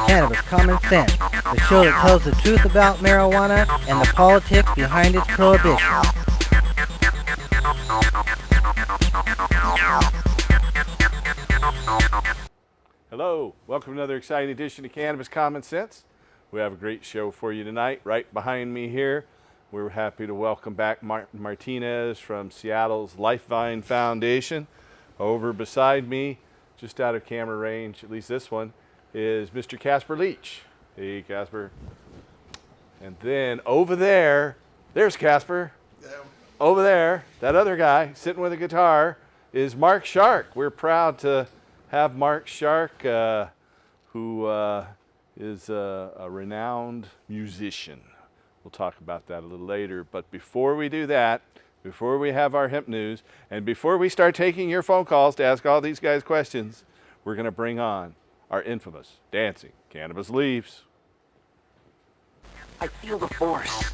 Cannabis Common Sense, the show that tells the truth about marijuana and the politics behind its prohibition. Hello, welcome to another exciting edition of Cannabis Common Sense. We have a great show for you tonight. Right behind me here, we're happy to welcome back Martin Martinez from Seattle's Lifevine Foundation. Over beside me, just out of camera range, at least this one, is Mr. Casper Leach. Hey, Casper. And then over there's Casper. Yeah. Over there, that other guy sitting with a guitar is Mark Shark. We're proud to have Mark Shark, who is a renowned musician. We'll talk about that a little later. But before we do that, before we have our hemp news, and before we start taking your phone calls to ask all these guys questions, we're going to bring on our infamous dancing cannabis leaves. I feel the force.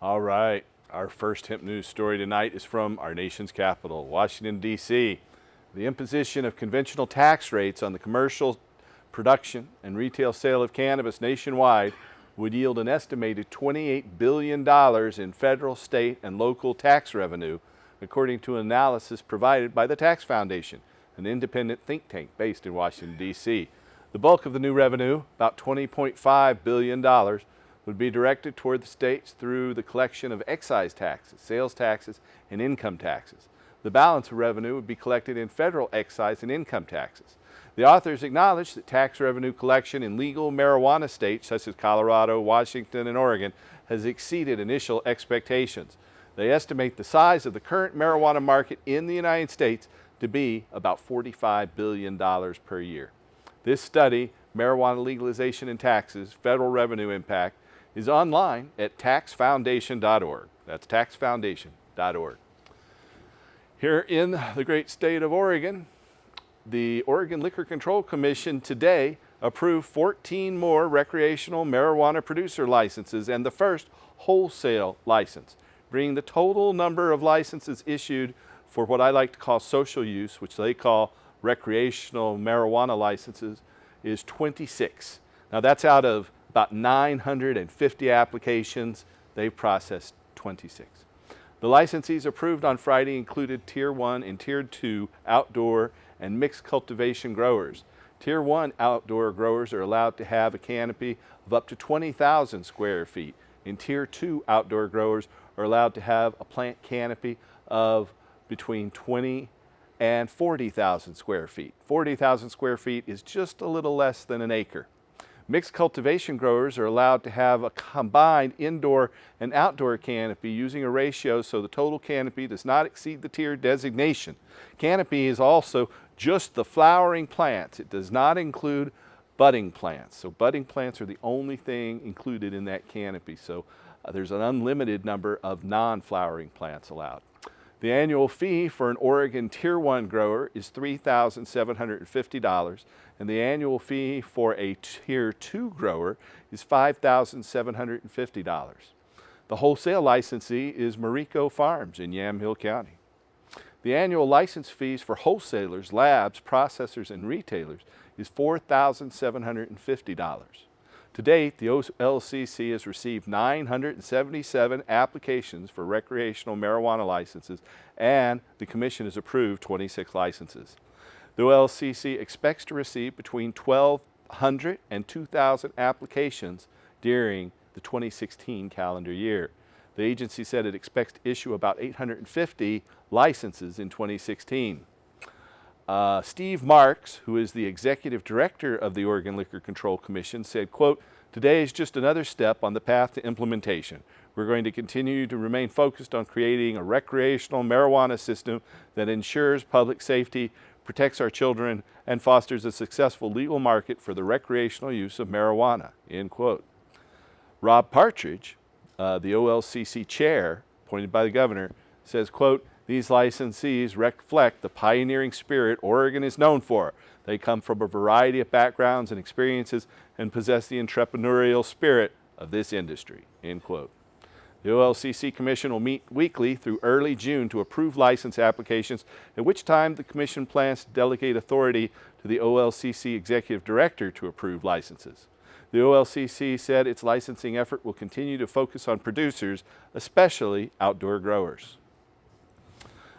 All right, our first hemp news story tonight is from our nation's capital, Washington, D.C. The imposition of conventional tax rates on the commercial production and retail sale of cannabis nationwide would yield an estimated $28 billion in federal, state, and local tax revenue, according to an analysis provided by the Tax Foundation, an independent think tank based in Washington, D.C. The bulk of the new revenue, about $20.5 billion, would be directed toward the states through the collection of excise taxes, sales taxes, and income taxes. The balance of revenue would be collected in federal excise and income taxes. The authors acknowledge that tax revenue collection in legal marijuana states such as Colorado, Washington, and Oregon has exceeded initial expectations. They estimate the size of the current marijuana market in the United States to be about $45 billion per year. This study, Marijuana Legalization and Taxes, Federal Revenue Impact, is online at taxfoundation.org. That's taxfoundation.org. Here in the great state of Oregon, the Oregon Liquor Control Commission today approved 14 more recreational marijuana producer licenses and the first wholesale license, bringing the total number of licenses issued for what I like to call social use, which they call recreational marijuana licenses, is 26. Now that's out of about 950 applications. They've processed 26. The licensees approved on Friday included Tier 1 and Tier 2 outdoor and mixed cultivation growers. Tier 1 outdoor growers are allowed to have a canopy of up to 20,000 square feet, and Tier 2 outdoor growers are allowed to have a plant canopy of between 20 and 40,000 square feet. 40,000 square feet is just a little less than an acre. Mixed cultivation growers are allowed to have a combined indoor and outdoor canopy using a ratio so the total canopy does not exceed the tier designation. Canopy is also just the flowering plants. It does not include budding plants. So budding plants are the only thing included in that canopy. So there's an unlimited number of non-flowering plants allowed. The annual fee for an Oregon Tier 1 grower is $3,750, and the annual fee for a Tier 2 grower is $5,750. The wholesale licensee is Marico Farms in Yamhill County. The annual license fees for wholesalers, labs, processors, and retailers is $4,750. To date, the LCC has received 977 applications for recreational marijuana licenses, and the Commission has approved 26 licenses. The LCC expects to receive between 1,200 and 2,000 applications during the 2016 calendar year. The agency said it expects to issue about 850 licenses in 2016. Steve Marks, who is the executive director of the Oregon Liquor Control Commission, said, quote, "Today is just another step on the path to implementation. We're going to continue to remain focused on creating a recreational marijuana system that ensures public safety, protects our children, and fosters a successful legal market for the recreational use of marijuana," end quote. Rob Partridge, the OLCC chair, appointed by the governor, says, quote, "These licensees reflect the pioneering spirit Oregon is known for. They come from a variety of backgrounds and experiences and possess the entrepreneurial spirit of this industry," end quote. The OLCC Commission will meet weekly through early June to approve license applications, at which time the Commission plans to delegate authority to the OLCC Executive Director to approve licenses. The OLCC said its licensing effort will continue to focus on producers, especially outdoor growers.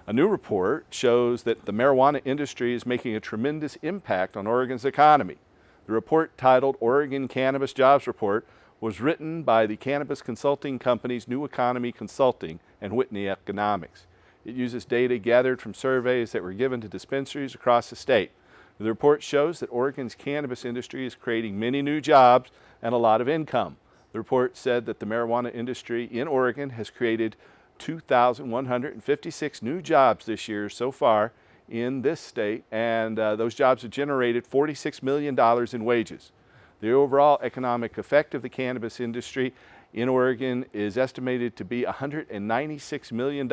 A new report shows that the marijuana industry is making a tremendous impact on Oregon's economy. The report, titled Oregon Cannabis Jobs Report, was written by the cannabis consulting companies New Economy Consulting and Whitney Economics. It uses data gathered from surveys that were given to dispensaries across the state. The report shows that Oregon's cannabis industry is creating many new jobs and a lot of income. The report said that the marijuana industry in Oregon has created 2,156 new jobs this year so far in this state, and those jobs have generated $46 million in wages. The overall economic effect of the cannabis industry in Oregon is estimated to be $196 million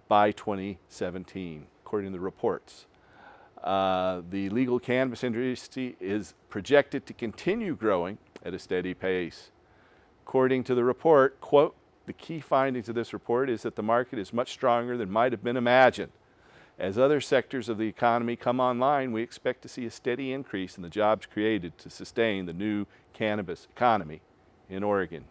by 2017, according to the reports. The legal cannabis industry is projected to continue growing at a steady pace. According to the report, quote, "The key findings of this report is that the market is much stronger than might have been imagined. As other sectors of the economy come online, we expect to see a steady increase in the jobs created to sustain the new cannabis economy in Oregon."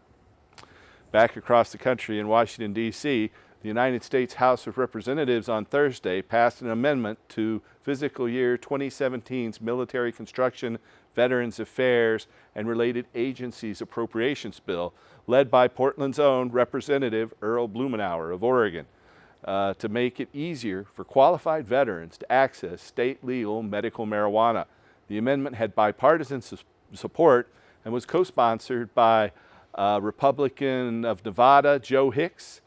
Back across the country in Washington, D.C., the United States House of Representatives on Thursday passed an amendment to fiscal year 2017's Military Construction, Veterans Affairs, and Related Agencies Appropriations Bill, led by Portland's own Representative Earl Blumenauer of Oregon, to make it easier for qualified veterans to access state legal medical marijuana. The amendment had bipartisan support and was co-sponsored by Republican of Nevada, Joe Hicks,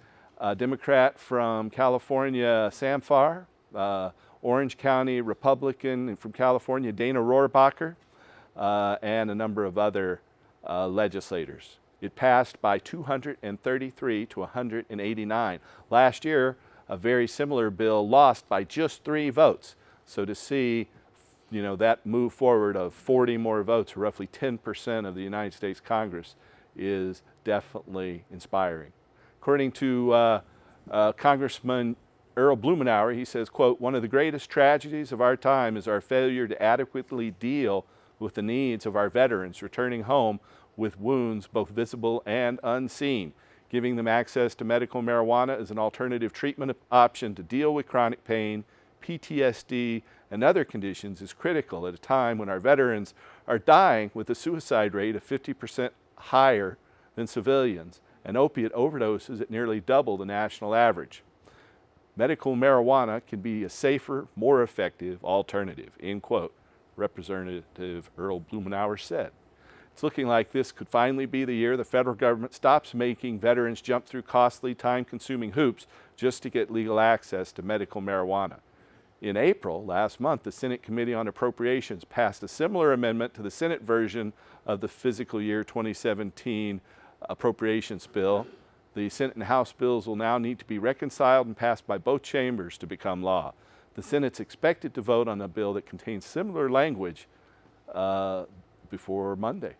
Democrat from California, Sam Farr, Orange County Republican from California, Dana Rohrabacher, and a number of other legislators. It passed by 233 to 189. Last year, a very similar bill lost by just 3 votes. So to see, that move forward of 40 more votes, or roughly 10% of the United States Congress, is definitely inspiring. According to Congressman Earl Blumenauer, he says, quote, "One of the greatest tragedies of our time is our failure to adequately deal with the needs of our veterans returning home with wounds both visible and unseen. Giving them access to medical marijuana as an alternative treatment option to deal with chronic pain, PTSD, and other conditions is critical at a time when our veterans are dying with a suicide rate of 50% higher than civilians and opiate overdoses at nearly double the national average. Medical marijuana can be a safer, more effective alternative," end quote, Representative Earl Blumenauer said. It's looking like this could finally be the year the federal government stops making veterans jump through costly, time-consuming hoops just to get legal access to medical marijuana. In April, last month, the Senate Committee on Appropriations passed a similar amendment to the Senate version of the fiscal year 2017 appropriations bill. The Senate and House bills will now need to be reconciled and passed by both chambers to become law. The Senate's expected to vote on a bill that contains similar language before Monday.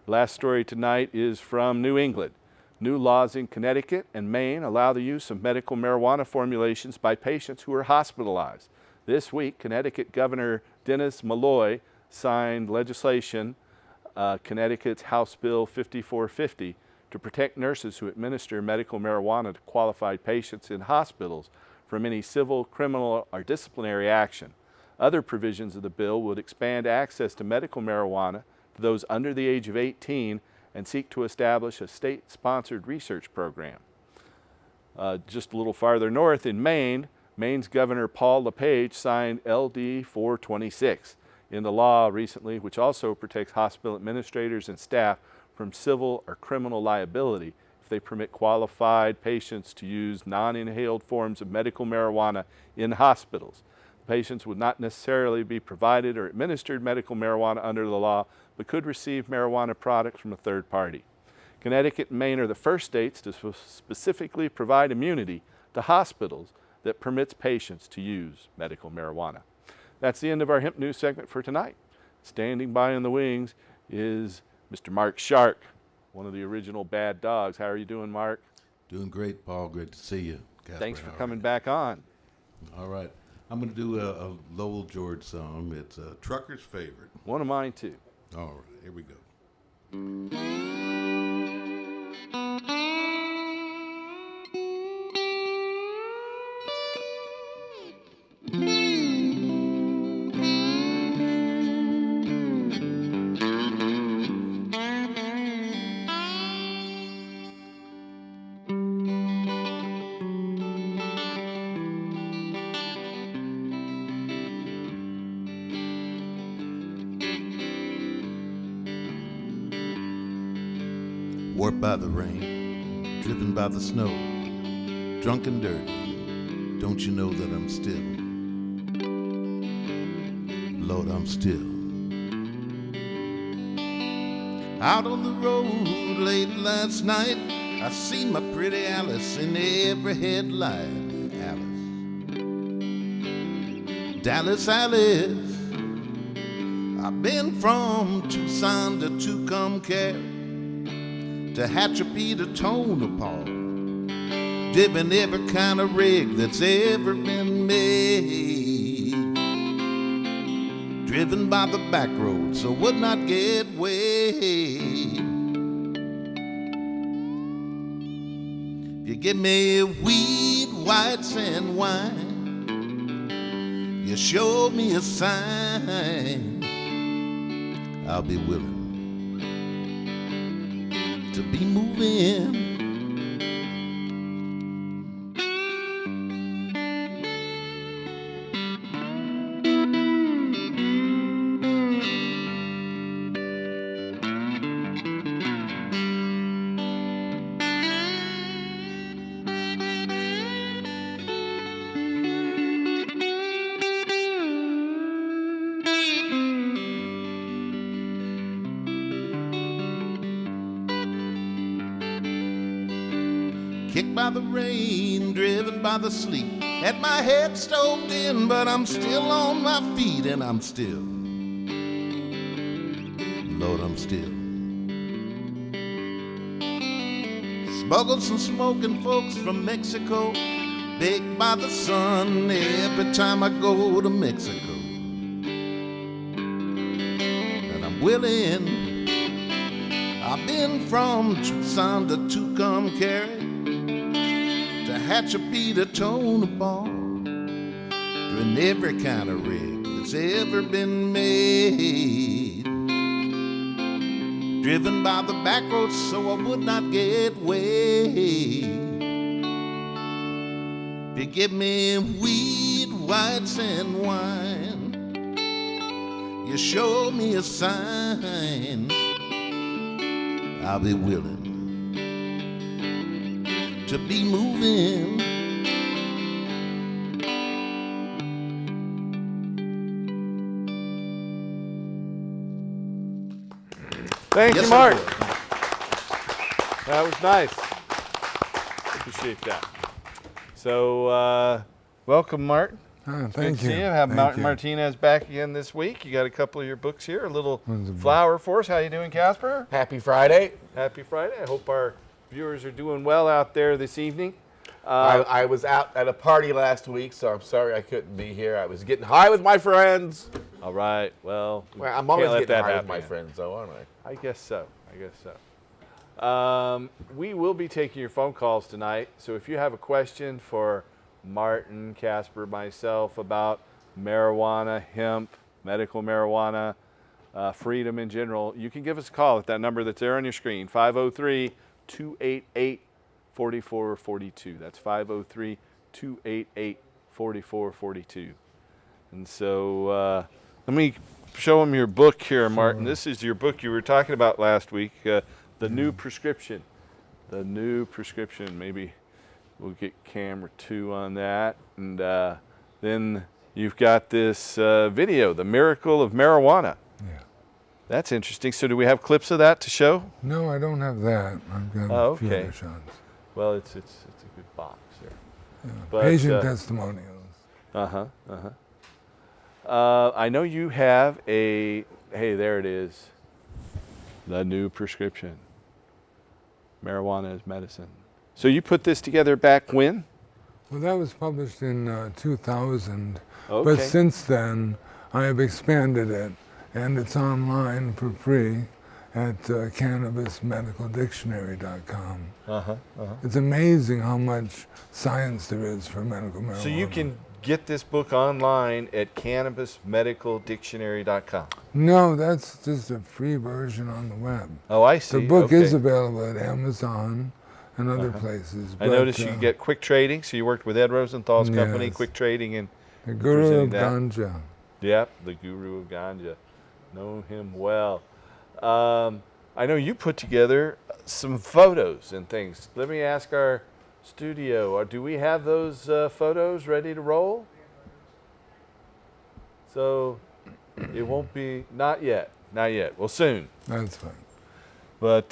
Last story tonight is from New England. New laws in Connecticut and Maine allow the use of medical marijuana formulations by patients who are hospitalized. This week, Connecticut Governor Dennis Malloy signed legislation, Connecticut's House Bill 5450, to protect nurses who administer medical marijuana to qualified patients in hospitals from any civil, criminal, or disciplinary action. Other provisions of the bill would expand access to medical marijuana to those under the age of 18 and seek to establish a state-sponsored research program. Just a little farther north in Maine, Maine's Governor Paul LePage signed LD 426 into law recently, which also protects hospital administrators and staff from civil or criminal liability if they permit qualified patients to use non-inhaled forms of medical marijuana in hospitals. Patients would not necessarily be provided or administered medical marijuana under the law, but could receive marijuana products from a third party. Connecticut and Maine are the first states to specifically provide immunity to hospitals that permits patients to use medical marijuana. That's the end of our Hemp News segment for tonight. Standing by in the wings is Mr. Mark Shark, one of the original Bad Dogs. How are you doing, Mark? Doing great, Paul. Great to see you. Casper, Thanks for coming back on. All right. I'm going to do a Lowell George song. It's a trucker's favorite. One of mine, too. All right. Here we go. Warped by the rain, driven by the snow, drunk and dirty, don't you know that I'm still, Lord, I'm still. Out on the road late last night, I seen my pretty Alice in every headlight. Alice, Dallas Alice, I've been from Tucson to Tucumcari, to Hatchapee to Tonopah, driven every kind of rig that's ever been made, driven by the back road so would not get weighed. If you give me weed, whites, and wine, you show me a sign, I'll be willing to be moving. Kicked by the rain, driven by the sleet, had my head stoved in, but I'm still on my feet, and I'm still, Lord, I'm still. Smuggled some smoking folks from Mexico, baked by the sun every time I go to Mexico. And I'm willing, I've been from Tucson to Tucumcari, to Hatchapee to Tonopah, doing every kind of rig that's ever been made, driven by the back roads so I would not get weighed. If you give me weed, whites, and wine, you show me a sign, I'll be willing to be moving. Thank Yes, you, Mark. sir. That was nice. Appreciate that. So, welcome, Mark. Thank Good to you. see you. Have Thank Martin you. Martinez back again this week. You got a couple of your books here, a little flower for us. How you doing, Casper? Happy Friday. Happy Friday. I hope our viewers are doing well out there this evening. I was out at a party last week, so I'm sorry I couldn't be here. I was getting high with my friends. All right. Well, Well, I'm can't always let getting that high with happen my yet. friends, though, aren't I? I guess so. We will be taking your phone calls tonight. So if you have a question for Martin, Casper, myself about marijuana, hemp, medical marijuana, freedom in general, you can give us a call at that number that's there on your screen, 503-288-4442. That's 503-288-4442. 44, 42. And so let me show them your book here, Martin. This is your book you were talking about last week, The New Prescription. The New Prescription. Maybe we'll get camera 2 on that. And then you've got this video, The Miracle of Marijuana. Yeah. That's interesting. So do we have clips of that to show? No, I don't have that. I've got a few okay. other shots. Well, it's a good box there. Yeah. But, Patient testimonials. I know you have hey, there it is. The New Prescription. Marijuana as medicine. So you put this together back when? Well, that was published in 2000. Okay. But since then, I have expanded it, and it's online for free at cannabismedicaldictionary.com. It's amazing how much science there is for medical marijuana. So you can get this book online at cannabismedicaldictionary.com. No, that's just a free version on the web. Oh, I see. The book is Okay. available at Amazon and other places. I noticed you get Quick Trading, so you worked with Ed Rosenthal's company, Yes. Quick Trading, and The Guru of presenting that. Ganja. Yep, the Guru of Ganja. Know him well. I know you put together some photos and things. Let me ask our studio, do we have those photos ready to roll? So it won't be, not yet. Well, soon. That's fine. But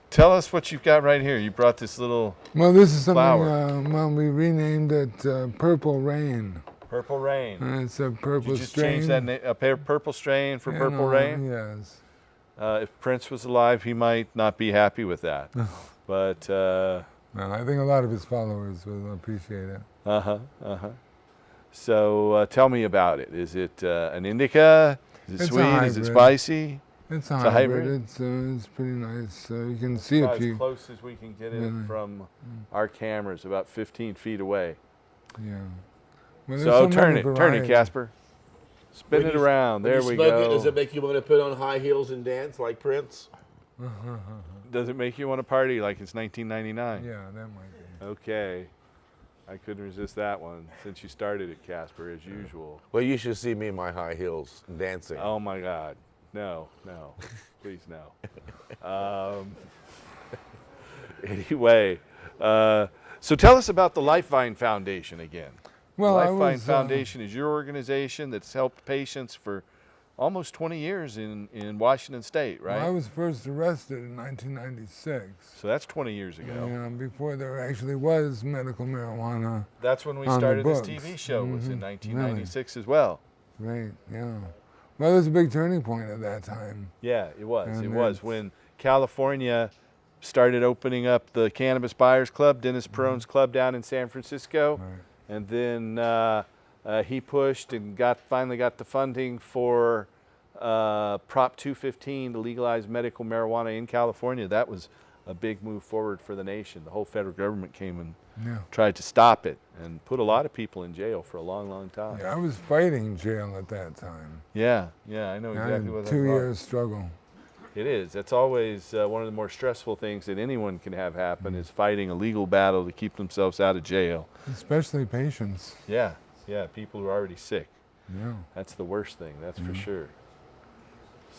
tell us what you've got right here. You brought this little Well, this is something, flower. we renamed it Purple Rain. Purple Rain. And it's a purple Did you just strain. change that name, purple strain for You Purple know, Rain? Yes. If Prince was alive, he might not be happy with that. But Well, I think a lot of his followers will appreciate it. So tell me about it. Is it an indica? Is it It's a sweet? Is it hybrid. spicy? It's a It's a hybrid. hybrid? It's pretty nice. You can see About if as you. close as we can get it Really? from our cameras, about 15 feet away. Yeah. Well, there's So turn many it, varieties. Casper. Spin it around. There we go. Does it make you want to put on high heels and dance like Prince? Does it make you want to party like it's 1999? Yeah, that might be. Okay. I couldn't resist that one since you started it, Casper, as usual. Well, you should see me in my high heels dancing. Oh my God. No. Please no. Anyway, so tell us about the Lifevine Foundation again. Well, I Lifevine was, Foundation is your organization that's helped patients for almost 20 years in Washington State, right? Well, I was first arrested in 1996. So that's 20 years ago. Before there actually was medical marijuana. That's when we On the started this books. TV show, was in Mhm. 1996 as well. Right, yeah. Well, it was a big turning point at that time. Yeah, it was. And It was it's- when California started opening up the Cannabis Buyers Club, Dennis Peron's club down in San Francisco. Right. And then he pushed and finally got the funding for Prop 215 to legalize medical marijuana in California. That was a big move forward for the nation. The whole federal government came and tried to stop it and put a lot of people in jail for a long, long time. Yeah, I was fighting jail at that time. Yeah, I know I exactly had what a that's like. 2-year struggle. It is. That's always one of the more stressful things that anyone can have happen is fighting a legal battle to keep themselves out of jail. Especially patients. Yeah, people who are already sick. Yeah. That's the worst thing, that's for sure.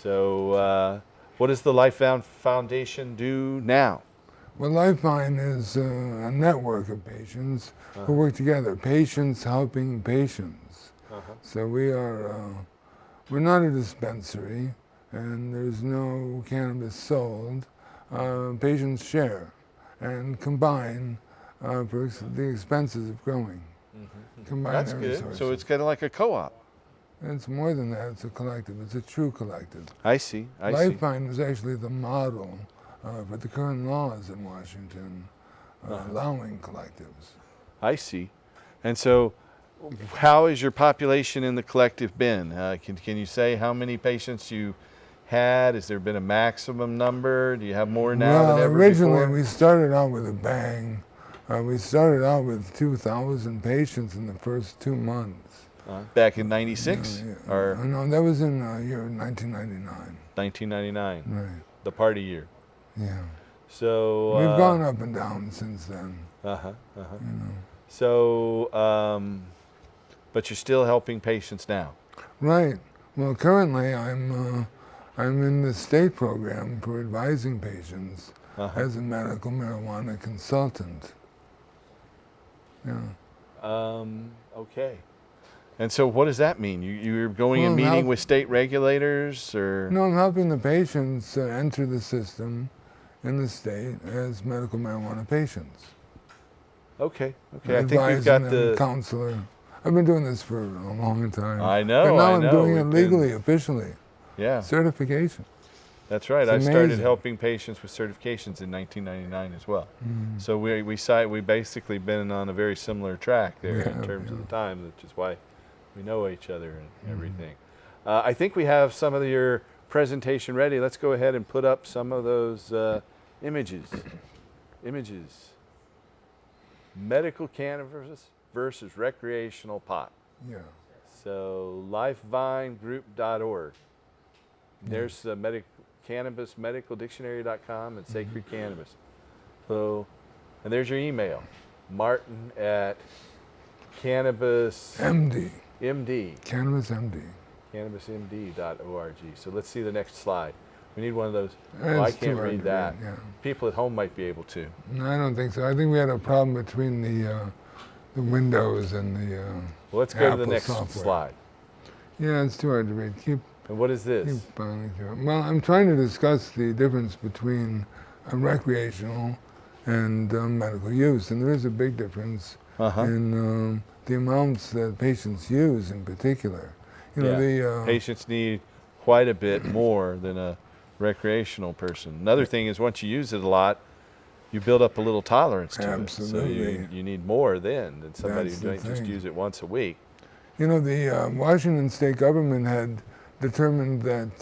So what does the Lifevine Foundation do now? Well, Lifevine is a network of patients who work together. Patients helping patients. So we're not a dispensary, and there's no cannabis sold. Patients share and combine for the expenses of growing. Combine That's their good. resources. So it's kind of like a co-op. It's more than that. It's a collective. It's a true collective. I see. Lifevine was actually the model for the current laws in Washington allowing collectives. I see. And so how has your population in the collective been? Can you say how many patients you had? Has there been a maximum number? Do you have more now Well, than ever originally before? we started out with a bang. We started out with 2,000 patients in the first 2 months. Back in 96 or No, that was in year 1999. 1999, Right. the party year. Yeah. So We've gone up and down since then. So but you're still helping patients now. Right. Well, currently I'm in the state program for advising patients as a medical marijuana consultant. Yeah. Okay. And so what does that mean? You're going and meeting with state regulators, or? No, I'm helping the patients enter the system in the state as medical marijuana patients. Okay. I think we've Advising got them, the counselor. I've been doing this for a long time. I know. But now I I'm know. doing it legally, officially. Yeah. Certification. That's right. It's I started amazing. helping patients with certifications in 1999 as well. Mm. So we basically been on a very similar track there in terms of the time, which is why we know each other and everything. I think we have some of your presentation ready. Let's go ahead and put up some of those images. Medical cannabis versus recreational pot. Yeah. So lifevinegroup.org. There's the Cannabis Medical Dictionary.com and Sacred Cannabis. So, and there's your email, Martin at Cannabis MD. Cannabis MD. CannabisMD.org. So let's see the next slide. We need one of those. It's I too can't hard read to that. yeah. People at home might be able to. No, I don't think so. I think we had a problem between the Windows and the Well, let's go to the Apple next software. slide. Yeah, it's too hard to read. And what is this? Keep filing through it. Well, I'm trying to discuss the difference between recreational and medical use, and there is a big difference in the amounts that patients use in particular. You know, the patients need quite a bit more than a recreational person. Another thing is once you use it a lot, you build up a little tolerance to Absolutely. it. So you need more then than somebody That's who the might just thing. use it once a week. You know, the Washington state government had determined that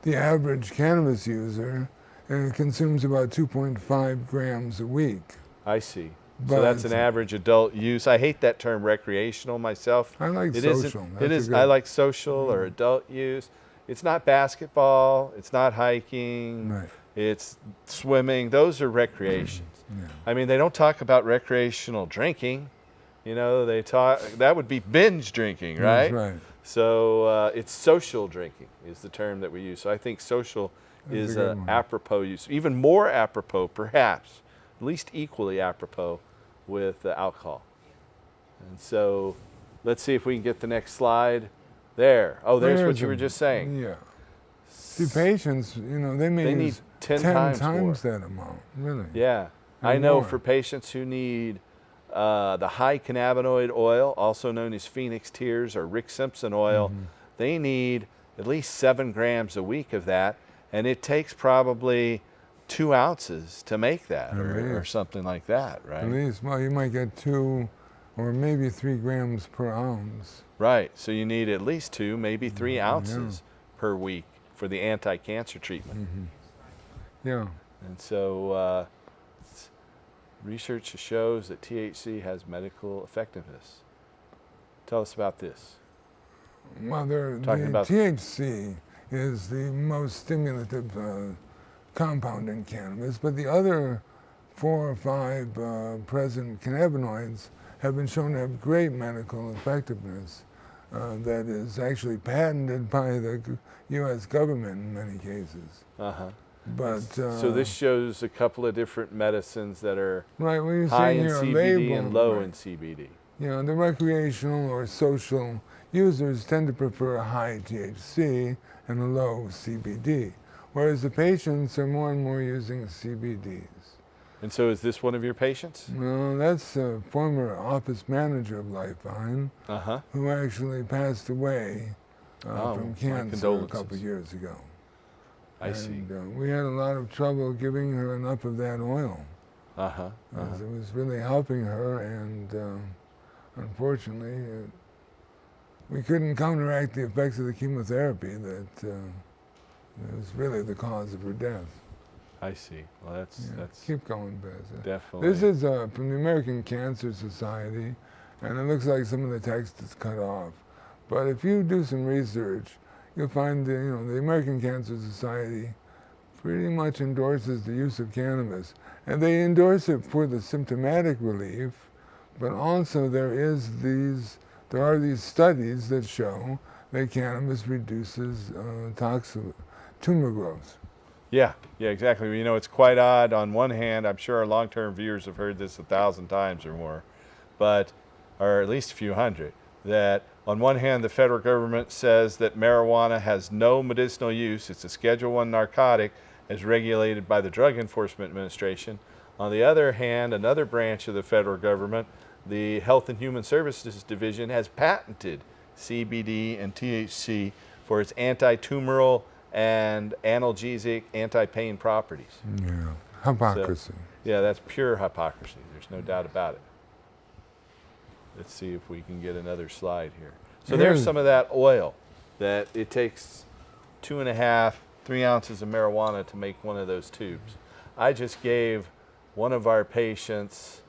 the average cannabis user consumes about 2.5 grams a week. I see. But So that's an average adult use. I hate that term recreational myself. I like It social. isn't- That's It a is. good- I like social or adult use. It's not basketball. It's not hiking. Right. It's swimming. Those are recreations. Yeah. I mean, they don't talk about recreational drinking. You know, they talk, that would be binge drinking, right? That's right. So it's social drinking is the term that we use. So I think social That's is a good one. apropos use, even more apropos, perhaps, at least equally apropos with alcohol. And so let's see if we can get the next slide. There. Oh, there's what you were just saying. Yeah. See, patients, you know, they may They need use 10 times more. that amount, really. Yeah. And I know more. for patients who need the high cannabinoid oil, also known as Phoenix Tears or Rick Simpson oil, they need at least 7 grams a week of that. And it takes probably 2 ounces to make that or something like that, right? At least, well, you might get 2 or maybe 3 grams per ounce. Right. So you need at least 2, maybe 3 ounces per week for the anti-cancer treatment. Yeah. And so research shows that THC has medical effectiveness. Tell us about this. Well, the about- THC is the most stimulative compound in cannabis, but the other 4 or 5 present cannabinoids have been shown to have great medical effectiveness that is actually patented by the U.S. government in many cases. But So this shows a couple of different medicines that are right, when you high see in here a CBD label, and low right. in CBD. You know, the recreational or social users tend to prefer a high THC and a low CBD, whereas the patients are more and more using CBDs. And so is this one of your patients? No, that's a former office manager of Lifevine who actually passed away from my cancer a condolences. couple of years ago. I see. We had a lot of trouble giving her enough of that oil. It was really helping her, and unfortunately, we couldn't counteract the effects of the chemotherapy that was really the cause of her death. I see. Well, that's Keep going, Beth. definitely. This is from the American Cancer Society, and it looks like some of the text is cut off. But if you do some research, you'll find the American Cancer Society pretty much endorses the use of cannabis. And they endorse it for the symptomatic relief, but also there is these there are these studies that show that cannabis reduces tumor growth. Yeah, exactly. You know, it's quite odd. On one hand, I'm sure our long-term viewers have heard this 1,000 times or more, or at least a few hundred, that on one hand, the federal government says that marijuana has no medicinal use. It's a Schedule I narcotic as regulated by the Drug Enforcement Administration. On the other hand, another branch of the federal government, the Health and Human Services Division, has patented CBD and THC for its anti-tumoral and analgesic, anti-pain properties. Yeah, hypocrisy. Yeah, that's pure hypocrisy. There's no doubt about it. Let's see if we can get another slide here. So there's some of that oil that it takes 2.5, 3 ounces of marijuana to make one of those tubes. I just gave one of our patients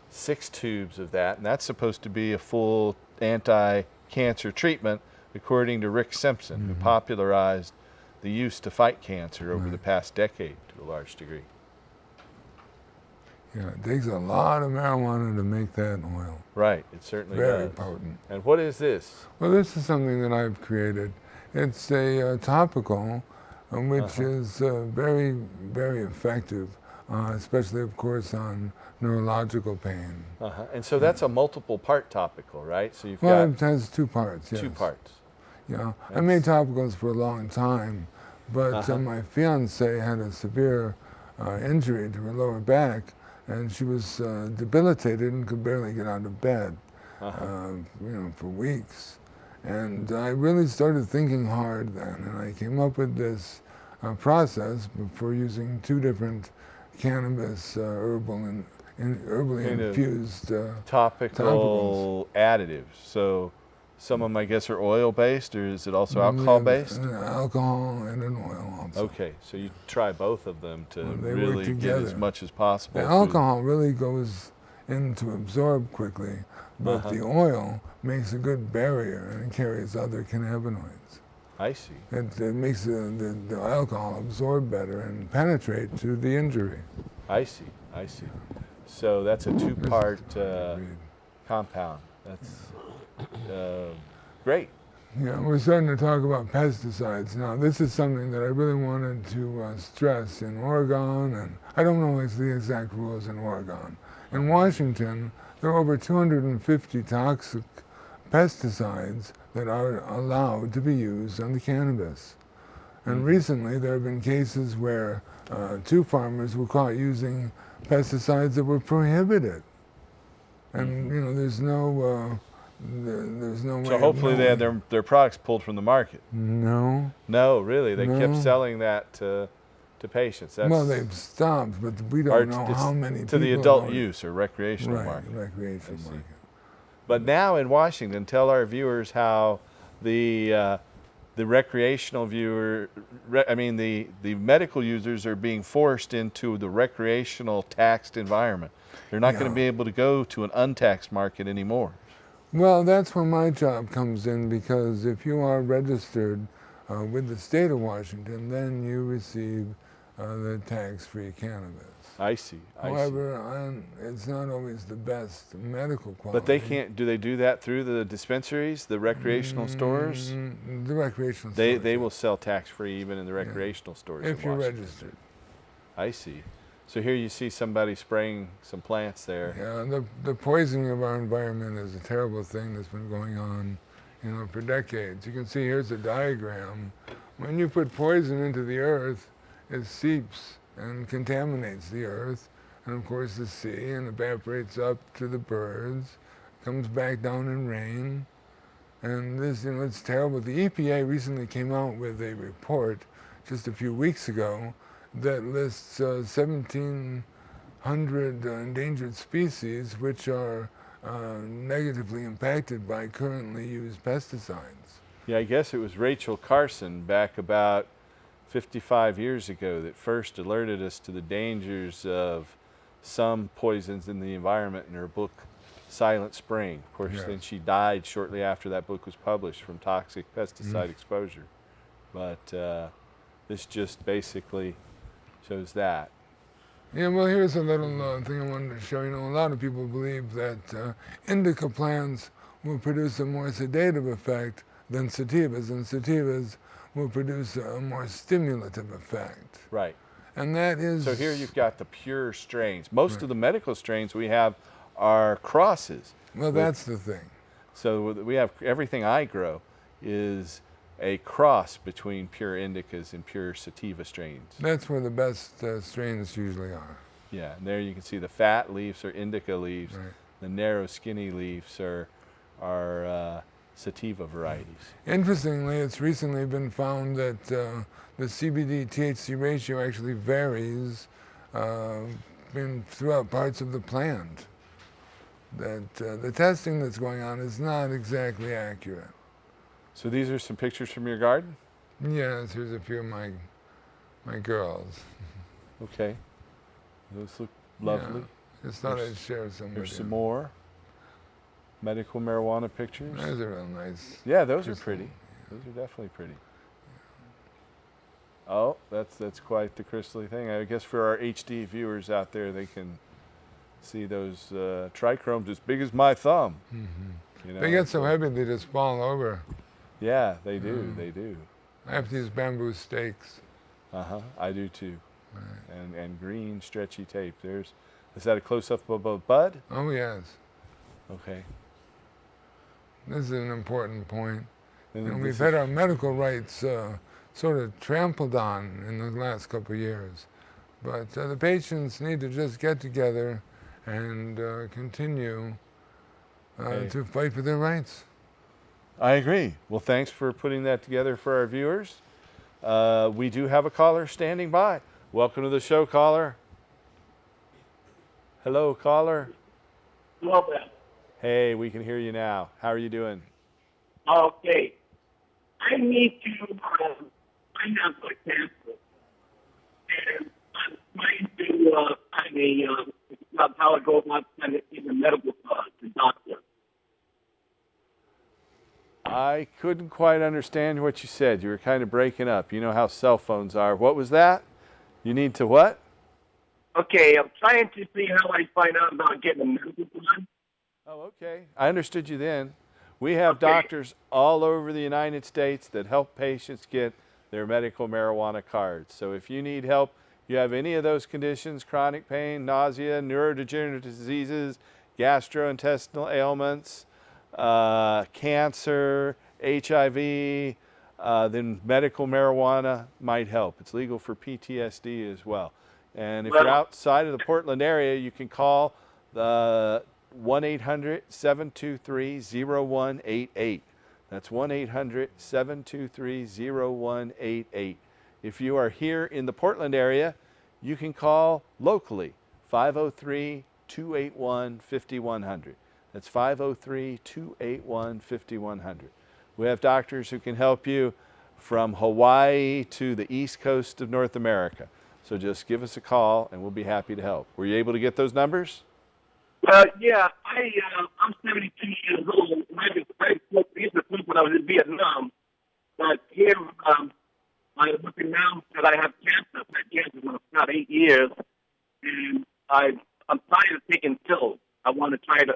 6 tubes of that, and that's supposed to be a full anti-cancer treatment, according to Rick Simpson, who popularized the use to fight cancer over the past decade to a large degree. Yeah, it takes a lot of marijuana to make that oil. Right, it certainly Very does. potent. And what is this? Well, this is something that I've created. It's a topical, which is very, very effective, especially, of course, on neurological pain. And so that's a multiple part topical, right? So you've Well, got it has 2 parts, yes. 2 parts. Yeah, I made topicals for a long time, but my fiance had a severe injury to her lower back, and she was debilitated and could barely get out of bed, for weeks. And I really started thinking hard then, and I came up with this process for using 2 different cannabis herbally infused Topical additives. So some of them, I guess, are oil-based, or is it also alcohol-based? Alcohol and an oil also. Okay, so you try both of them to They work really get as together. much as possible. The alcohol really goes in to absorb quickly, but the oil makes a good barrier and carries other cannabinoids. I see. It makes the alcohol absorb better and penetrate to the injury. I see. So that's a 2-part Agreed. compound. That's great. Yeah, we're starting to talk about pesticides now. This is something that I really wanted to stress in Oregon, and I don't know the exact rules in Oregon. In Washington, there are over 250 toxic pesticides that are allowed to be used on the cannabis. And recently there have been cases where 2 farmers were caught using pesticides that were prohibited. And there's no way. So hopefully they had their products pulled from the market. No. No, really, they kept No. selling that to patients. That's, Well, they've stopped, but we or don't know how many people. to the adult use or recreational right, market. recreational I see. market. But now in Washington, tell our viewers how the recreational the medical users are being forced into the recreational taxed environment. They're not going to be able to go to an untaxed market anymore. Well, that's where my job comes in, because if you are registered with the state of Washington, then you receive the tax-free cannabis. I see. However, it's not always the best medical quality. But they can't. Do they do that through the dispensaries, the recreational stores? The recreational They stores. will sell tax-free even in the recreational stores. If in you're Washington. registered. I see. So here you see somebody spraying some plants there. Yeah, the poisoning of our environment is a terrible thing that's been going on, for decades. You can see here's a diagram. When you put poison into the earth, it seeps and contaminates the earth, and of course the sea, and evaporates up to the birds, comes back down in rain, and this, it's terrible. The EPA recently came out with a report just a few weeks ago that lists 1,700 endangered species which are negatively impacted by currently used pesticides. Yeah, I guess it was Rachel Carson back about 55 years ago that first alerted us to the dangers of some poisons in the environment in her book, Silent Spring. Of course, then she died shortly after that book was published from toxic pesticide exposure. But this just basically shows that. Yeah, well, here's a little thing I wanted to show you. A lot of people believe that indica plants will produce a more sedative effect than sativas, and sativas will produce a more stimulative effect. Right. And that is... So here you've got the pure strains. Most of the medical strains we have are crosses. Well, that's the thing. So we have everything I grow is a cross between pure indicas and pure sativa strains. That's where the best strains usually are. Yeah, and there you can see the fat leaves are indica leaves. Right. The narrow, skinny leaves are sativa varieties. Interestingly, it's recently been found that the CBD-THC ratio actually varies throughout parts of the plant. That the testing that's going on is not exactly accurate. So these are some pictures from your garden? Yes, here's a few of my girls. Okay. Those look lovely. Yeah, just thought I'd share some with you. There's some more medical marijuana pictures. Those are real nice. Yeah, those are pretty. Those are definitely pretty. Oh, that's quite the crystally thing. I guess for our HD viewers out there, they can see those trichromes as big as my thumb. Mm-hmm. You know, They get so heavy they just fall over. Yeah, they do. They do. I have to use bamboo stakes. I do too. Right. And green stretchy tape. Is that a close up of a bud? Oh yes. Okay. This is an important point. And And this we've had our medical rights sort of trampled on in the last couple of years. But the patients need to just get together and continue to fight for their rights. I agree. Well, thanks for putting that together for our viewers. We do have a caller standing by. Welcome to the show, caller. Hello, caller. Hello there. Hey, we can hear you now. How are you doing? Okay. I need to find out what cancer. And I'm trying to find how I go about sending in the medical the doctor. I couldn't quite understand what you said. You were kind of breaking up. You know how cell phones are. What was that? You need to what? Okay, I'm trying to see how I find out about getting a medical plan. Oh, okay. I understood you then. We have Okay. doctors all over the United States that help patients get their medical marijuana cards. So if you need help, you have any of those conditions, chronic pain, nausea, neurodegenerative diseases, gastrointestinal ailments, cancer, HIV, then medical marijuana might help. It's legal for PTSD as well. And if you're outside of the Portland area, you can call the 1-800-723-0188. That's 1-800-723-0188. If you are here in the Portland area, you can call locally, 503-281-5100. That's 503-281-5100. We have doctors who can help you from Hawaii to the East Coast of North America. So just give us a call and we'll be happy to help. Were you able to get those numbers? Yeah, I'm 72 years old. I used to sleep when I was in Vietnam. But here, I'm looking now that I have cancer. I've had cancer for about 8 years. And I'm tired of taking pills. I want to try to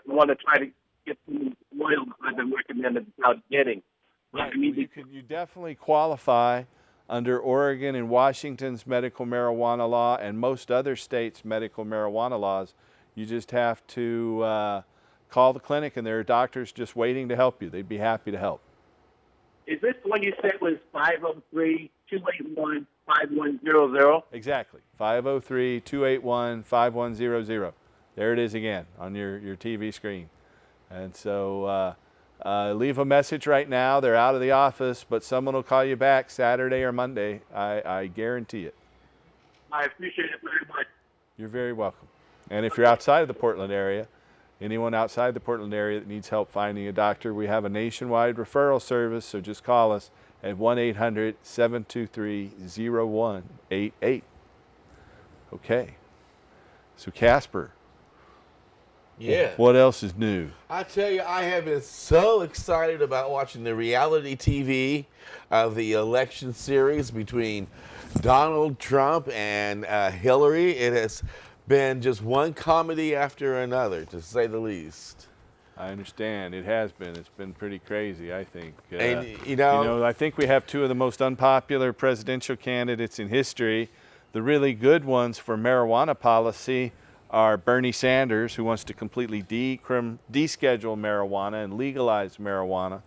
get some oil I've been recommended without getting. Right. You definitely qualify under Oregon and Washington's medical marijuana law and most other states' medical marijuana laws. You just have to call the clinic, and there are doctors just waiting to help you. They'd be happy to help. Is this the one you said was 503-281-5100? Exactly. 503-281-5100. There it is again on your TV screen. And so leave a message right now. They're out of the office, but someone will call you back Saturday or Monday. I guarantee it. I appreciate it very much. You're very welcome. And if you're outside of the Portland area, anyone outside the Portland area that needs help finding a doctor, we have a nationwide referral service, so just call us at 1-800-723-0188. Okay. So Casper. Yeah. What else is new? I tell you, I have been so excited about watching the reality TV of the election series between Donald Trump and Hillary. It has been just one comedy after another, to say the least. I understand. It has been. It's been pretty crazy, I think. And, I think we have two of the most unpopular presidential candidates in history. The really good ones for marijuana policy are Bernie Sanders, who wants to completely deschedule marijuana and legalize marijuana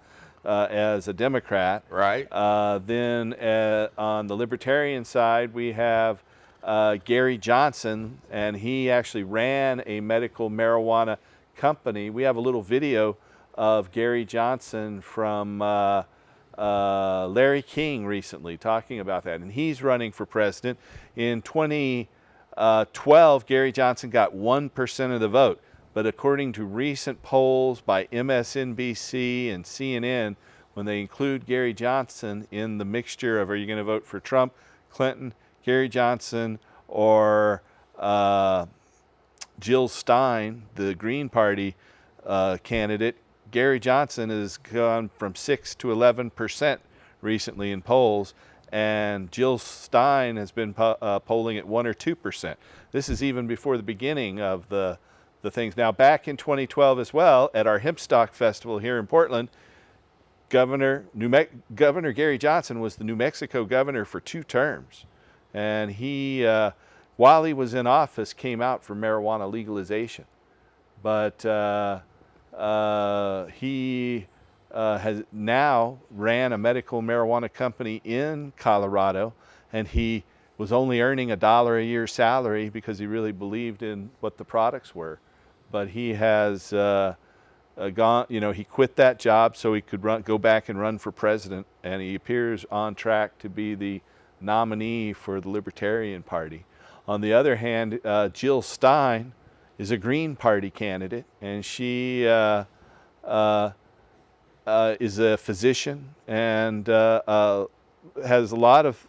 as a Democrat. Right. Then on the Libertarian side, we have Gary Johnson, and he actually ran a medical marijuana company. We have a little video of Gary Johnson from Larry King recently talking about that, and he's running for president. In 2012, Gary Johnson got 1% of the vote, but according to recent polls by MSNBC and CNN, when they include Gary Johnson in the mixture of are you going to vote for Trump, Clinton, Gary Johnson, or Jill Stein, the Green Party candidate, Gary Johnson has gone from 6 to 11% recently in polls, and Jill Stein has been polling at 1 or 2%. This is even before the beginning of the things. Now, back in 2012 as well, at our Hempstock Festival here in Portland, Governor Gary Johnson was the New Mexico governor for 2 terms, and he, while he was in office, came out for marijuana legalization. But he has now ran a medical marijuana company in Colorado, and he was only earning $1 a year salary because he really believed in what the products were. But he has gone, he quit that job so he could go back and run for president, and he appears on track to be the nominee for the Libertarian Party. On the other hand, Jill Stein is a Green Party candidate, and she is a physician and has a lot of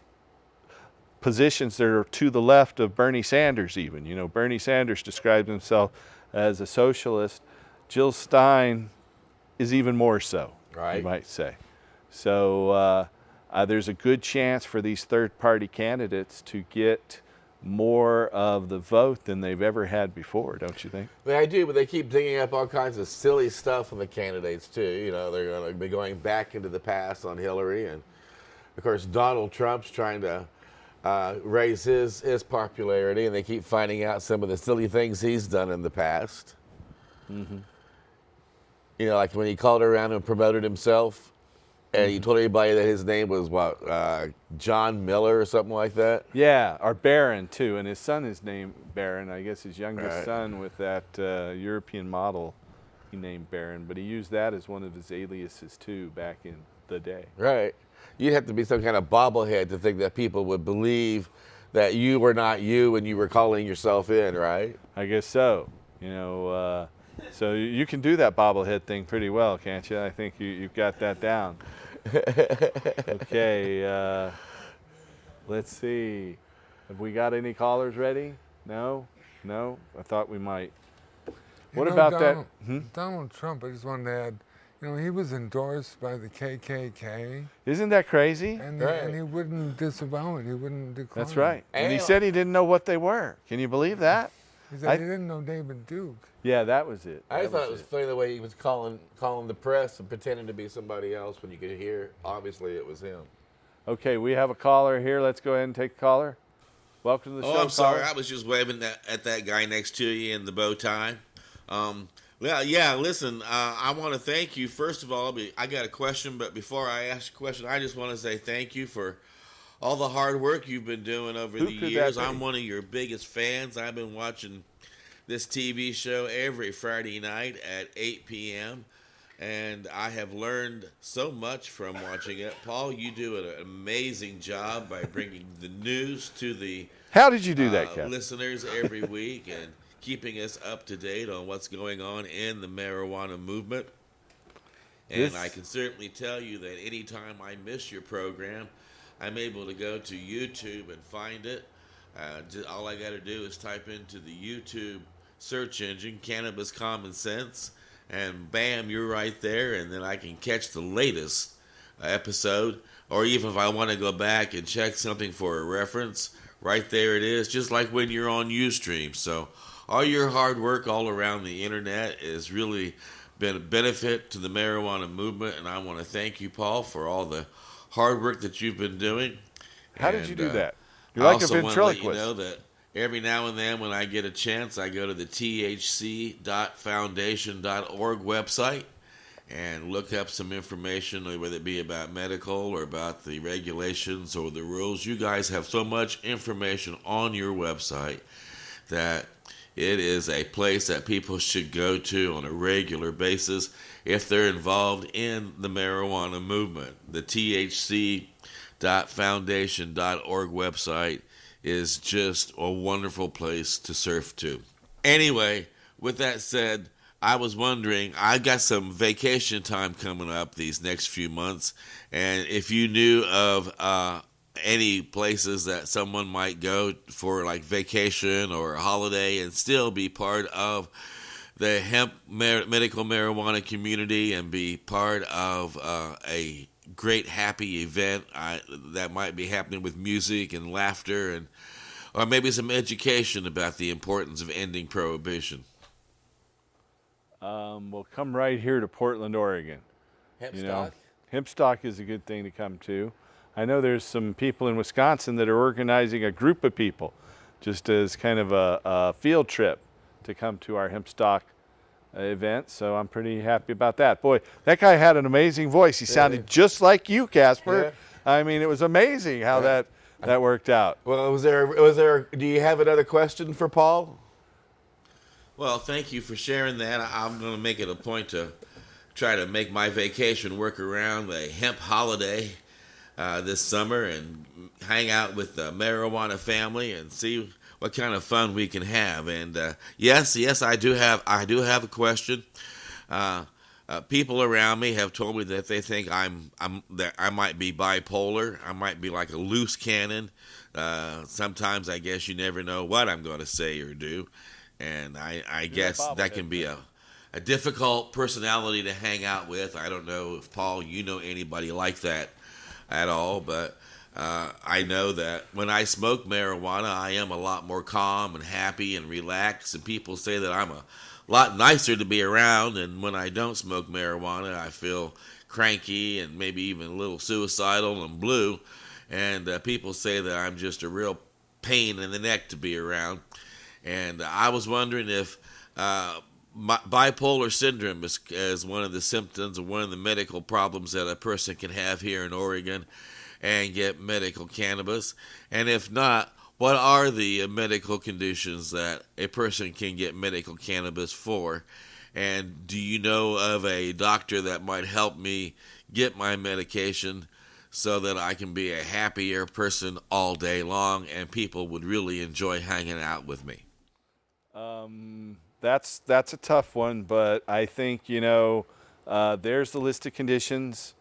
positions that are to the left of Bernie Sanders even. Bernie Sanders describes himself as a socialist. Jill Stein is even more so, Right. you might say. So there's a good chance for these third-party candidates to get more of the vote than they've ever had before, don't you think? I do, but they keep digging up all kinds of silly stuff on the candidates too. They're going to be going back into the past on Hillary, and of course Donald Trump's trying to raise his popularity, and they keep finding out some of the silly things he's done in the past. Mm-hmm. Like when he called around and promoted himself, and he told everybody that his name was John Miller or something like that. Yeah, or Barron too, and his son is named Barron. I guess his youngest Right. son with that European model he named Barron, but he used that as one of his aliases too back in the day. Right. You'd have to be some kind of bobblehead to think that people would believe that you were not you and you were calling yourself in, right? I guess so. So you can do that bobblehead thing pretty well, can't you? I think you've got that down. Okay, let's see. Have we got any callers ready? No? I thought we might. What about that? Donald Trump, I just wanted to add, he was endorsed by the KKK, Isn't that crazy? and, Right. and he wouldn't disavow it. He wouldn't decline That's right. And he And- said he didn't know what they were. Can you believe that? He said he didn't know David Duke. Yeah, that was it. I That thought it was funny the way he was calling the press and pretending to be somebody else when you could hear, obviously, it was him. Okay, we have a caller here. Let's go ahead and take a caller. Welcome to the show. Oh, I'm sorry. caller. I was just waving at that guy next to you in the bow tie. Well, yeah, listen, I want to thank you. First of all, I got a question, but before I ask a question, I just want to say thank you for all the hard work you've been doing over Who the could years. that be? I'm one of your biggest fans. I've been watching this TV show every Friday night at 8 p.m., and I have learned so much from watching it. Paul, you do an amazing job by bringing the news to the How did you do that, Kevin? listeners every week and keeping us up to date on what's going on in the marijuana movement. And This- I can certainly tell you that anytime I miss your program, I'm able to go to YouTube and find it. All I got to do is type into the YouTube search engine, Cannabis Common Sense, and bam, you're right there, and then I can catch the latest episode, or even if I want to go back and check something for a reference, right there it is, just like when you're on Ustream. So all your hard work all around the internet is really been a benefit to the marijuana movement, and I want to thank you, Paul, for all the hard work that you've been doing. How did you do that? I You're like a also want to let you ventriloquist. know that every now and then when I get a chance, I go to the thc.foundation.org website and look up some information, whether it be about medical or about the regulations or the rules. You guys have so much information on your website that it is a place that people should go to on a regular basis if they're involved in the marijuana movement. The thc.foundation.org website is just a wonderful place to surf to. Anyway, with that said, I was wondering, I got some vacation time coming up these next few months, and if you knew of any places that someone might go for like vacation or a holiday and still be part of the hemp medical marijuana community and be part of a great happy event that might be happening with music and laughter, and or maybe some education about the importance of ending prohibition. We'll come right here to Portland, Oregon. Hempstock is a good thing to come to. I know there's some people in Wisconsin that are organizing a group of people just as kind of a field trip to come to our Hempstock event, so I'm pretty happy about that. Boy, that guy had an amazing voice. He sounded just like you, Casper. Yeah. I mean, it was amazing how that worked out. Well, was there? Do you have another question for Paul? Well, thank you for sharing that. I'm going to make it a point to try to make my vacation work around a hemp holiday this summer and hang out with the marijuana family and see what kind of fun we can have. And yes, I do have a question. People around me have told me that they think that I might be bipolar. I might be like a loose cannon. Sometimes I guess you never know what I'm going to say or do. And I guess that can be a difficult personality to hang out with. I don't know if, Paul, you know anybody like that at all, but I know that when I smoke marijuana, I am a lot more calm and happy and relaxed, and people say that I'm a lot nicer to be around, and when I don't smoke marijuana, I feel cranky and maybe even a little suicidal and blue, and people say that I'm just a real pain in the neck to be around. And I was wondering if bipolar syndrome is one of the symptoms or one of the medical problems that a person can have here in Oregon and get medical cannabis. And if not, what are the medical conditions that a person can get medical cannabis for? And do you know of a doctor that might help me get my medication so that I can be a happier person all day long and people would really enjoy hanging out with me? That's a tough one, but I think, there's the list of conditions: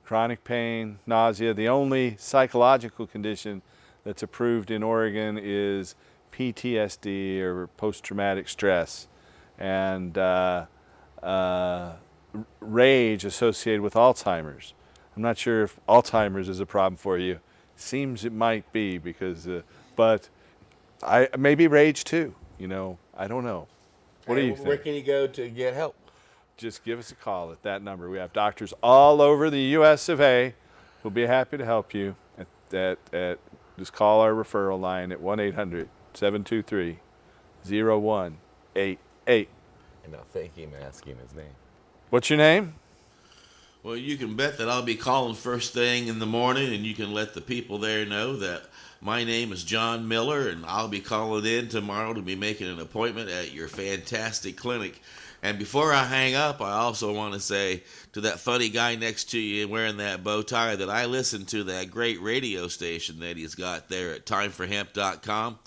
chronic pain, nausea. The only psychological condition that's approved in Oregon is PTSD, or post-traumatic stress, and rage associated with Alzheimer's. I'm not sure if Alzheimer's is a problem for you. Seems it might be because, but maybe rage too. I don't know. What do you think? Where can you go to get help? Just give us a call at that number. We have doctors all over the U.S. of A. We'll be happy to help you. Just call our referral line at 1-800-723-0188. And now thank him asking his name. What's your name? Well, you can bet that I'll be calling first thing in the morning, and you can let the people there know that my name is John Miller, and I'll be calling in tomorrow to be making an appointment at your fantastic clinic. And before I hang up, I also want to say to that funny guy next to you wearing that bow tie that I listen to that great radio station that he's got there at timeforhemp.com.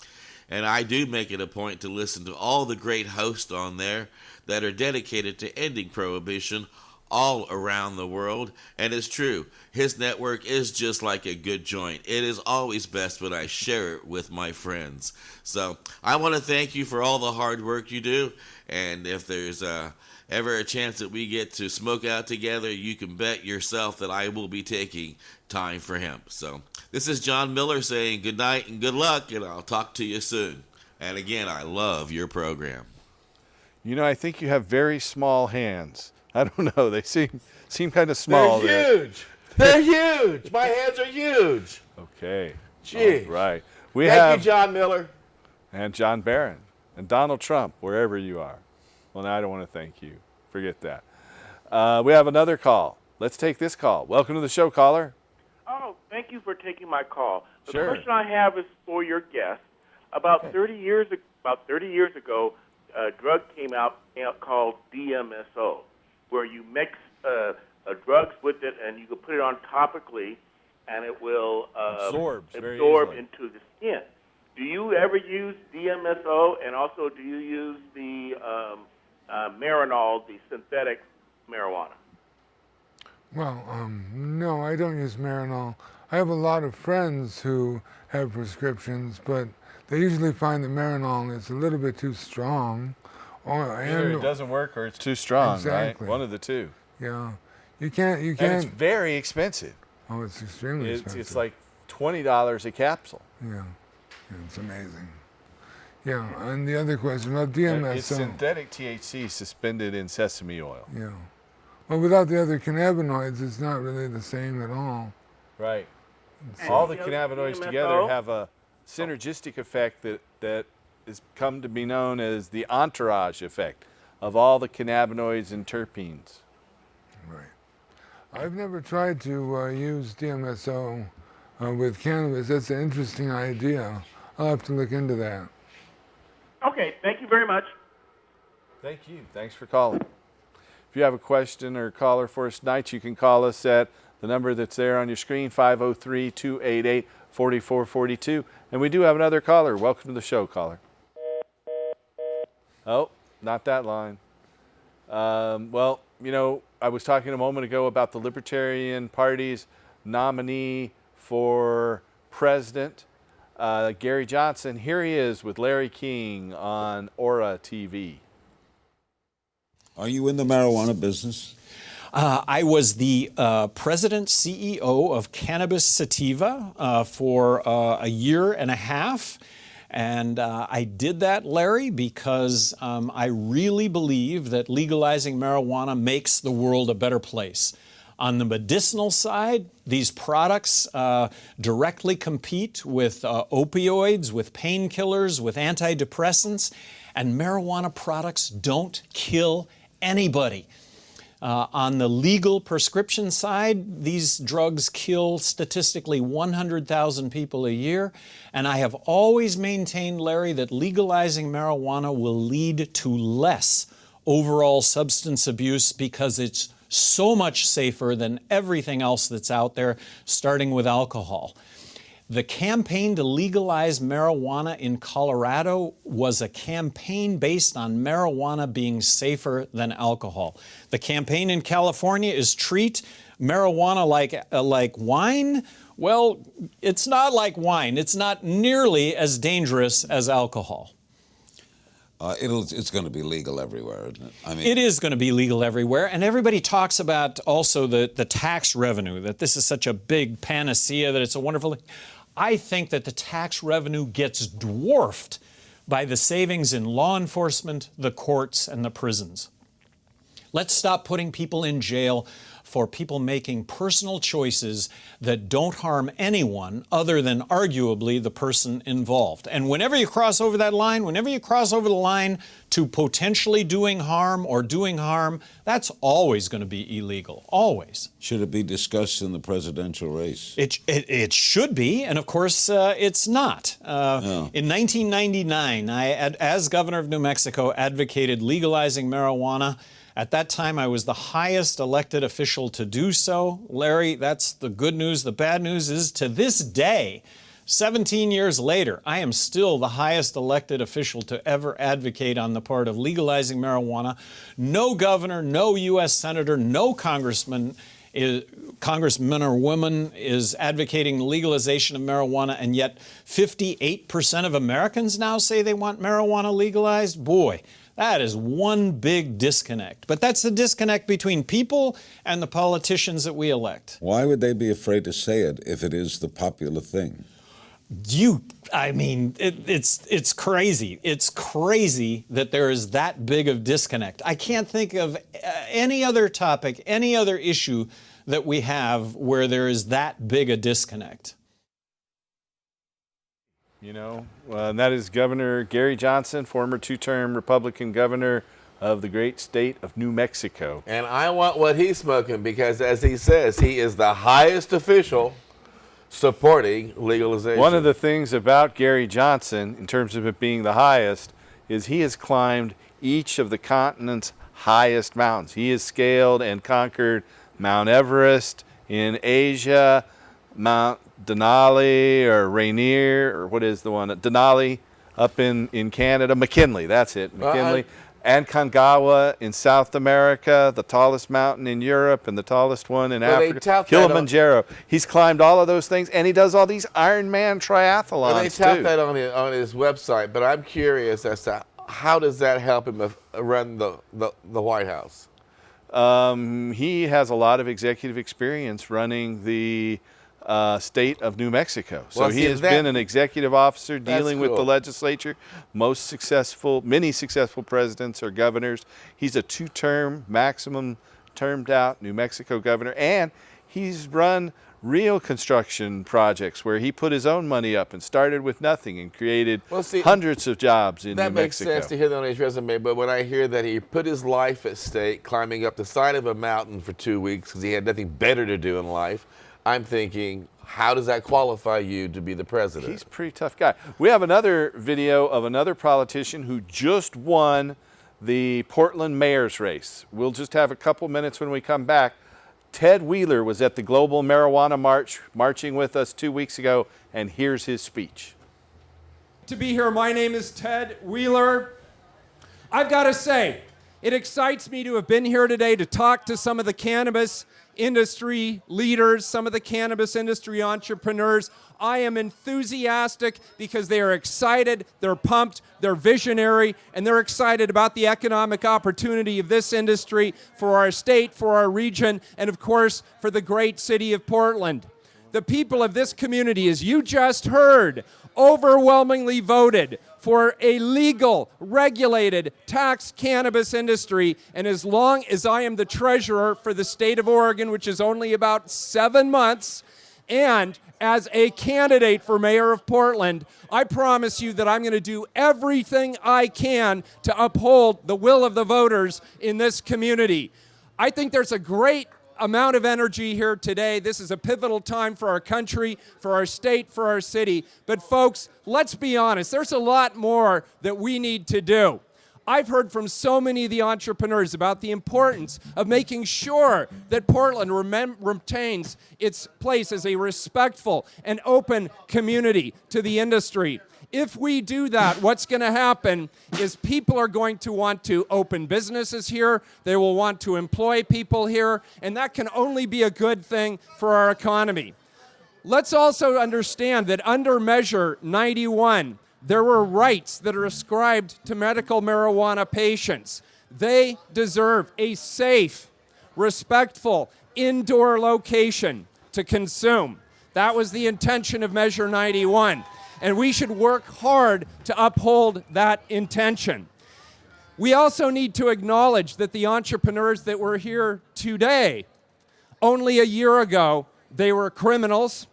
And I do make it a point to listen to all the great hosts on there that are dedicated to ending prohibition all around the world. And it's true, his network is just like a good joint. It is always best when I share it with my friends. So I want to thank you for all the hard work you do, and if there's ever a chance that we get to smoke out together, you can bet yourself that I will be taking Time for Hemp. So this is John Miller saying good night and good luck, and I'll talk to you soon. And again, I love your program. I think you have very small hands. I don't know. They seem kind of small. They're huge. They're huge. My hands are huge. Okay. Jeez. All right. Thank you, John Miller. And John Barron and Donald Trump, wherever you are. Well, now I don't want to thank you. Forget that. We have another call. Let's take this call. Welcome to the show, caller. Oh, thank you for taking my call. The Sure. question I have is for your guest. About 30 years ago, a drug came out called DMSO, where you mix drugs with it and you can put it on topically, and it will absorb into the skin. Do you ever use DMSO, and also do you use the Marinol, the synthetic marijuana? Well, no, I don't use Marinol. I have a lot of friends who have prescriptions, but they usually find the Marinol is a little bit too strong. Either it doesn't work or it's too strong, exactly. right? One of the two. Yeah. You can't. And it's very expensive. Oh, it's extremely expensive. It's like $20 a capsule. Yeah. It's amazing. Yeah, and the other question about DMSO. It's synthetic THC suspended in sesame oil. Yeah. Well, without the other cannabinoids, it's not really the same at all. Right. All the cannabinoids together have a synergistic effect that has come to be known as the entourage effect of all the cannabinoids and terpenes. Right. I've never tried to use DMSO with cannabis. That's an interesting idea. I'll have to look into that. Okay, thank you very much. Thank you. Thanks for calling. If you have a question or caller for us tonight, you can call us at the number that's there on your screen, 503-288-4442. And we do have another caller. Welcome to the show, caller. Oh, not that line. Well, you know, I was talking a moment ago about the Libertarian Party's nominee for president, Gary Johnson. Here he is with Larry King on Aura TV. Are you in the marijuana business? I was the president CEO of Cannabis Sativa for a year and a half. And I did that, Larry, because I really believe that legalizing marijuana makes the world a better place. On the medicinal side, these products directly compete with opioids, with painkillers, with antidepressants, and marijuana products don't kill anybody. On the legal prescription side, these drugs kill statistically 100,000 people a year. And I have always maintained, Larry, that legalizing marijuana will lead to less overall substance abuse because it's so much safer than everything else that's out there, starting with alcohol. The campaign to legalize marijuana in Colorado was a campaign based on marijuana being safer than alcohol. The campaign in California is treat marijuana like wine. Well, it's not like wine. It's not nearly as dangerous as alcohol. It's going to be legal everywhere, isn't it? I mean, it is going to be legal everywhere, and everybody talks about also the tax revenue, that this is such a big panacea, that it's a wonderful thing. I think that the tax revenue gets dwarfed by the savings in law enforcement, the courts, and the prisons. Let's stop putting people in jail for people making personal choices that don't harm anyone other than arguably the person involved. And whenever you cross over that line, whenever you cross over the line to potentially doing harm or doing harm, that's always going to be illegal, always. Should it be discussed in the presidential race? It should be, and of course it's not. In 1999, I, as governor of New Mexico, advocated legalizing marijuana. At that time, I was the highest elected official to do so. Larry, that's the good news. The bad news is, to this day, 17 years later, I am still the highest elected official to ever advocate on the part of legalizing marijuana. No governor, no U.S. senator, no congressman or woman is advocating legalization of marijuana, and yet 58% of Americans now say they want marijuana legalized. Boy, that is one big disconnect. But that's the disconnect between people and the politicians that we elect. Why would they be afraid to say it if it is the popular thing? It's crazy. It's crazy that there is that big of disconnect. I can't think of any other topic, any other issue that we have where there is that big a disconnect. You know, and that is Governor Gary Johnson, former two-term Republican governor of the great state of New Mexico. And I want what he's smoking because, as he says, he is the highest official supporting legalization. One of the things about Gary Johnson, in terms of it being the highest, is he has climbed each of the continent's highest mountains. He has scaled and conquered Mount Everest in Asia, Mount Denali or Rainier, or what is the one? Denali up in Canada. McKinley, that's it, McKinley. Aconcagua in South America, the tallest mountain in Europe, and the tallest one in Africa, Kilimanjaro. He's climbed all of those things, and he does all these Ironman triathlons, well, they tout that on his website, but I'm curious as to how does that help him run the White House? He has a lot of executive experience running the state of New Mexico. So well, he has been an executive officer dealing with the legislature. Many successful presidents are governors. He's a two-term, maximum termed out New Mexico governor, and he's run real construction projects where he put his own money up and started with nothing and created hundreds of jobs in New Mexico. That makes sense to hear that on his resume, but when I hear that he put his life at stake climbing up the side of a mountain for 2 weeks because he had nothing better to do in life, I'm thinking, how does that qualify you to be the president? He's a pretty tough guy. We have another video of another politician who just won the Portland mayor's race. We'll just have a couple minutes when we come back. Ted Wheeler was at the Global Marijuana March, marching with us 2 weeks ago, and here's his speech. To be here, my name is Ted Wheeler. I've got to say, it excites me to have been here today to talk to some of the cannabis industry leaders, some of the cannabis industry entrepreneurs. I am enthusiastic because they are excited, they're pumped, they're visionary, and they're excited about the economic opportunity of this industry for our state, for our region, and of course, for the great city of Portland. The people of this community, as you just heard, overwhelmingly voted for a legal, regulated, taxed cannabis industry. And as long as I am the treasurer for the state of Oregon, which is only about 7 months, and as a candidate for mayor of Portland, I promise you that I'm going to do everything I can to uphold the will of the voters in this community. I think there's a great amount of energy here today. This is a pivotal time for our country, for our state, for our city. But folks, let's be honest, there's a lot more that we need to do. I've heard from so many of the entrepreneurs about the importance of making sure that Portland retains its place as a respectful and open community to the industry. If we do that, what's going to happen is people are going to want to open businesses here, they will want to employ people here, and that can only be a good thing for our economy. Let's also understand that under Measure 91, there were rights that are ascribed to medical marijuana patients. They deserve a safe, respectful, indoor location to consume. That was the intention of Measure 91. And we should work hard to uphold that intention. We also need to acknowledge that the entrepreneurs that were here today, only a year ago, they were criminals,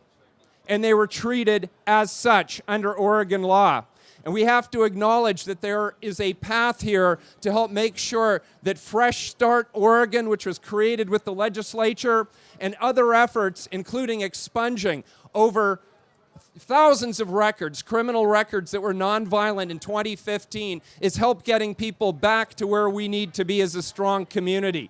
and they were treated as such under Oregon law. And we have to acknowledge that there is a path here to help make sure that Fresh Start Oregon, which was created with the legislature, and other efforts, including expunging over thousands of records, criminal records that were nonviolent in 2015, is help getting people back to where we need to be as a strong community.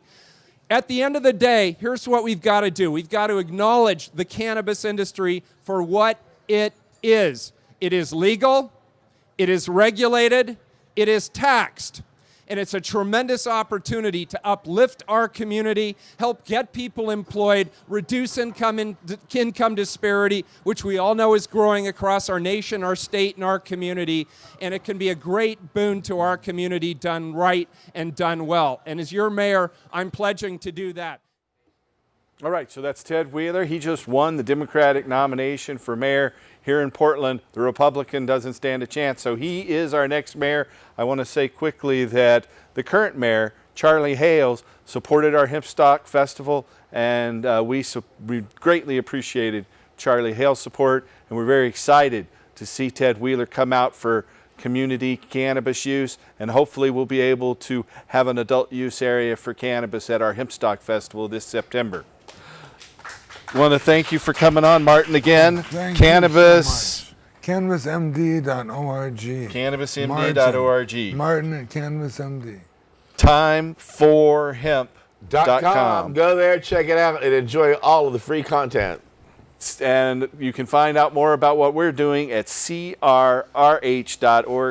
At the end of the day, here's what we've got to do. We've got to acknowledge the cannabis industry for what it is. It is legal, it is regulated, it is taxed. And it's a tremendous opportunity to uplift our community, help get people employed, reduce income disparity, which we all know is growing across our nation, our state, and our community. And it can be a great boon to our community done right and done well. And as your mayor, I'm pledging to do that. All right, so that's Ted Wheeler. He just won the Democratic nomination for mayor here in Portland. The Republican doesn't stand a chance, so he is our next mayor. I want to say quickly that the current mayor, Charlie Hales, supported our Hemp Stock Festival, and we greatly appreciated Charlie Hales' support, and we're very excited to see Ted Wheeler come out for community cannabis use, and hopefully we'll be able to have an adult use area for cannabis at our Hemp Stock Festival this September. I want to thank you for coming on, Martin, again. Thank Cannabis. you so much. CannabisMD.org. CannabisMD.org. Martin at CannabisMD. Timeforhemp.com. Go there, check it out, and enjoy all of the free content. And you can find out more about what we're doing at crrh.org.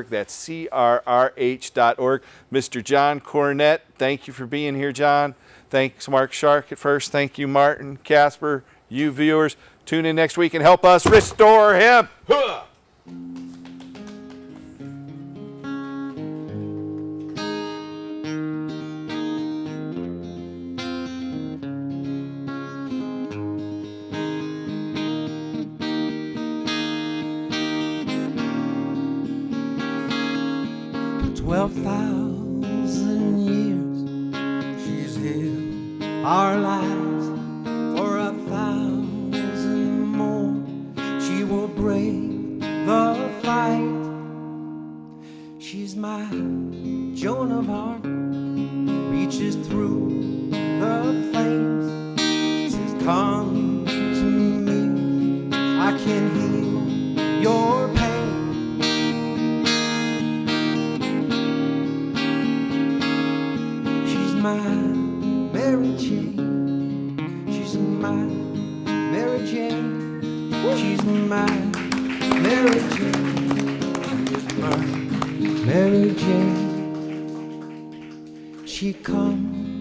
That's crrh.org. Mr. John Cornett, thank you for being here, John. Thanks, Mark Shark at first. Thank you, Martin, Casper, you viewers. Tune in next week and help us restore hemp. Huh. 12,000 years she's healed our lives. For 1,000 more she will break the fight. She's my Joan of Arc, reaches through the flames, says come to me, I can heal your pain. My Mary Jane, she's my Mary Jane, she's my Mary Jane, she's my Mary Jane. She comes